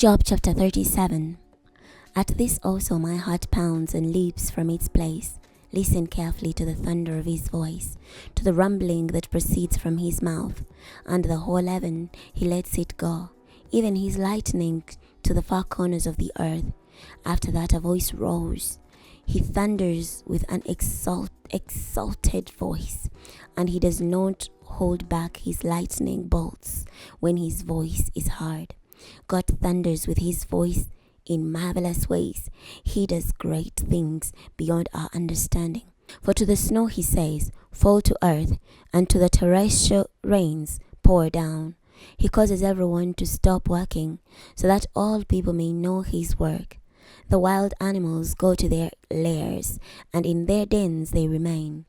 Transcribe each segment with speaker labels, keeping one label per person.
Speaker 1: Job chapter 37. At this also my heart pounds and leaps from its place. Listen carefully to the thunder of his voice, to the rumbling that proceeds from his mouth. Under the whole heaven he lets it go, even his lightning to the far corners of the earth. After that a voice rose. He thunders with an exalted voice, and he does not hold back his lightning bolts when his voice is heard. God thunders with his voice in marvelous ways. He does great things beyond our understanding. For to the snow he says, fall to earth, and to the terrestrial rains pour down. He causes everyone to stop working, so that all people may know his work. The wild animals go to their lairs, and in their dens they remain.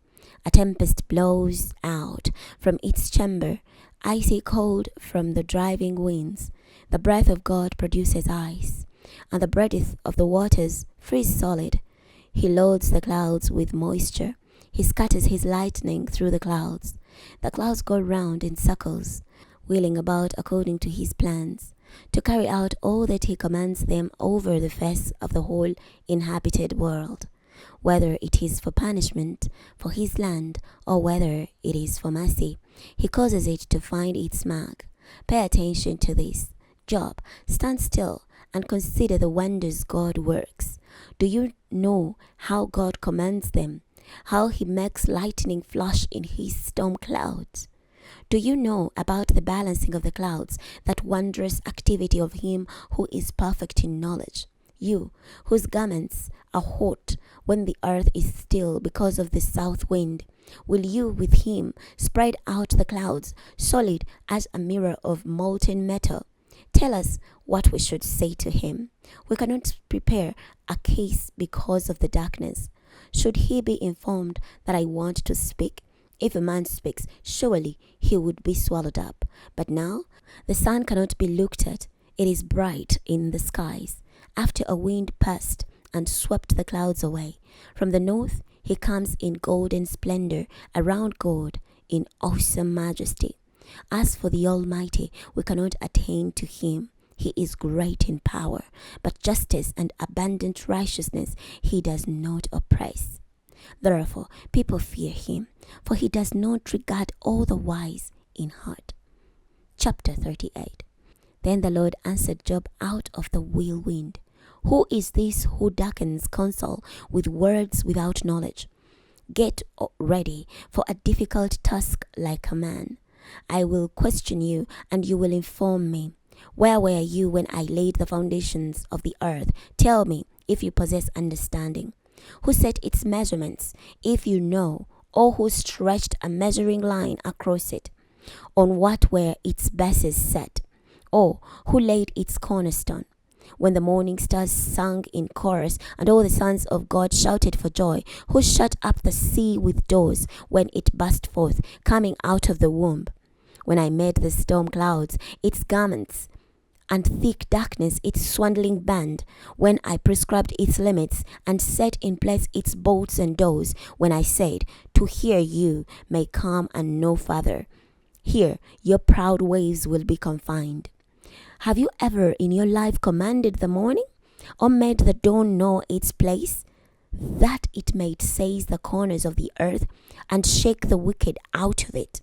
Speaker 1: A tempest blows out from its chamber, icy cold from the driving winds. The breath of God produces ice, and the breath of the waters freeze solid. He loads the clouds with moisture. He scatters his lightning through the clouds. The clouds go round in circles, wheeling about according to his plans, to carry out all that he commands them over the face of the whole inhabited world. Whether it is for punishment for his land, or whether it is for mercy, he causes it to find its mark. Pay attention to this. Job, stand still and consider the wonders God works. Do you know how God commands them? How he makes lightning flash in his storm clouds? Do you know about the balancing of the clouds, that wondrous activity of him who is perfect in knowledge? You, whose garments are hot when the earth is still because of the south wind, will you with him spread out the clouds, solid as a mirror of molten metal? Tell us what we should say to him. We cannot prepare a case because of the darkness. Should he be informed that I want to speak? If a man speaks, surely he would be swallowed up. But now the sun cannot be looked at. It is bright in the skies. After a wind passed and swept the clouds away, from the north he comes in golden splendor, around God in awesome majesty. As for the Almighty, we cannot attain to him. He is great in power, but justice and abundant righteousness he does not oppress. Therefore, people fear him, for he does not regard all the wise in heart. Chapter 38. Then the Lord answered Job out of the whirlwind. Who is this who darkens counsel with words without knowledge? Get ready for a difficult task like a man. I will question you, and you will inform me. Where were you when I laid the foundations of the earth? Tell me, if you possess understanding. Who set its measurements, if you know, or who stretched a measuring line across it? On what were its bases set? Or who laid its cornerstone? When the morning stars sang in chorus, and all the sons of God shouted for joy, who shut up the sea with doors when it burst forth, coming out of the womb? When I made the storm clouds its garments, and thick darkness its swaddling band, when I prescribed its limits, and set in place its bolts and doors, when I said, to here you may come and no farther. Here your proud waves will be confined. Have you ever in your life commanded the morning, or made the dawn know its place, that it may seize the corners of the earth, and shake the wicked out of it?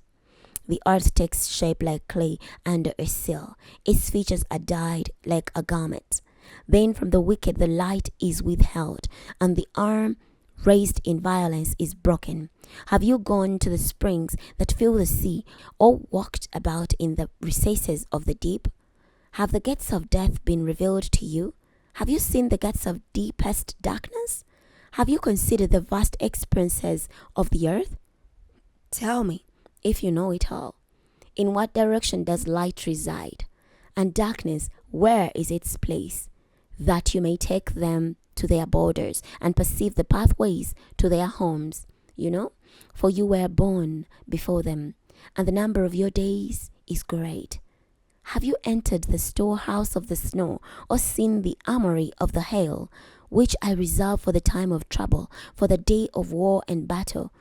Speaker 1: The earth takes shape like clay under a sill. Its features are dyed like a garment. Then from the wicked the light is withheld, and the arm raised in violence is broken. Have you gone to the springs that fill the sea, or walked about in the recesses of the deep? Have the gates of death been revealed to you? Have you seen the gates of deepest darkness? Have you considered the vast expanses of the earth? Tell me, if you know it all. In what direction does light reside? And darkness, where is its place? That you may take them to their borders, and perceive the pathways to their homes. You know, for you were born before them, and the number of your days is great. Have you entered the storehouse of the snow, or seen the armory of the hail, which I reserve for the time of trouble, for the day of war and battle?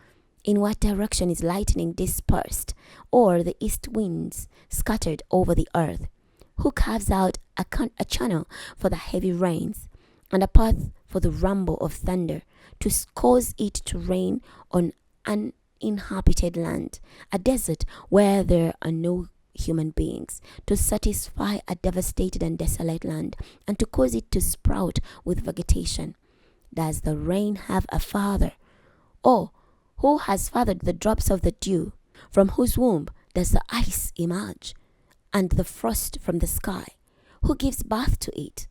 Speaker 1: In what direction is lightning dispersed, or the east winds scattered over the earth? Who carves out a channel for the heavy rains, and a path for the rumble of thunder, to cause it to rain on uninhabited land, a desert where there are no human beings, to satisfy a devastated and desolate land, and to cause it to sprout with vegetation? Does the rain have a father? Or who has fathered the drops of the dew? From whose womb does the ice emerge, and the frost from the sky? Who gives birth to it?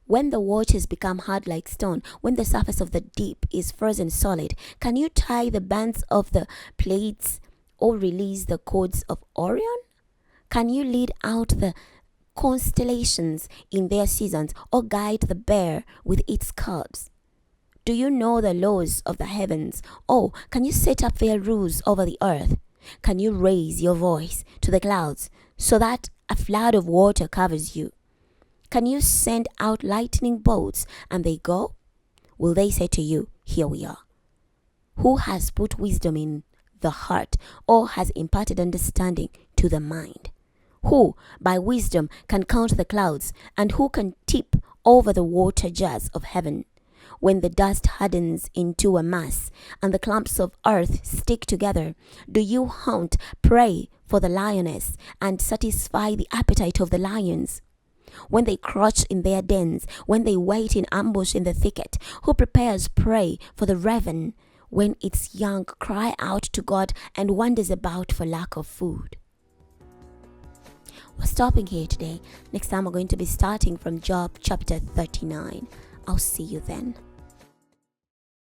Speaker 1: When the waters become hard like stone, when the surface of the deep is frozen solid, can you tie the bands of the Pleiades or release the cords of Orion? Can you lead out the constellations in their seasons, or guide the bear with its cubs? Do you know the laws of the heavens? Oh, can you set up their rules over the earth? Can you raise your voice to the clouds so that a flood of water covers you? Can you send out lightning bolts and they go? Will they say to you, here we are? Who has put wisdom in the heart, or has imparted understanding to the mind? Who by wisdom can count the clouds, and who can tip over the water jars of heaven? When the dust hardens into a mass and the clumps of earth stick together, do you hunt prey for the lioness and satisfy the appetite of the lions? When they crouch in their dens, when they wait in ambush in the thicket, who prepares prey for the raven when its young cry out to God and wanders about for lack of food? We're stopping here today. Next time we're going to be starting from Job chapter 39. I'll see you then.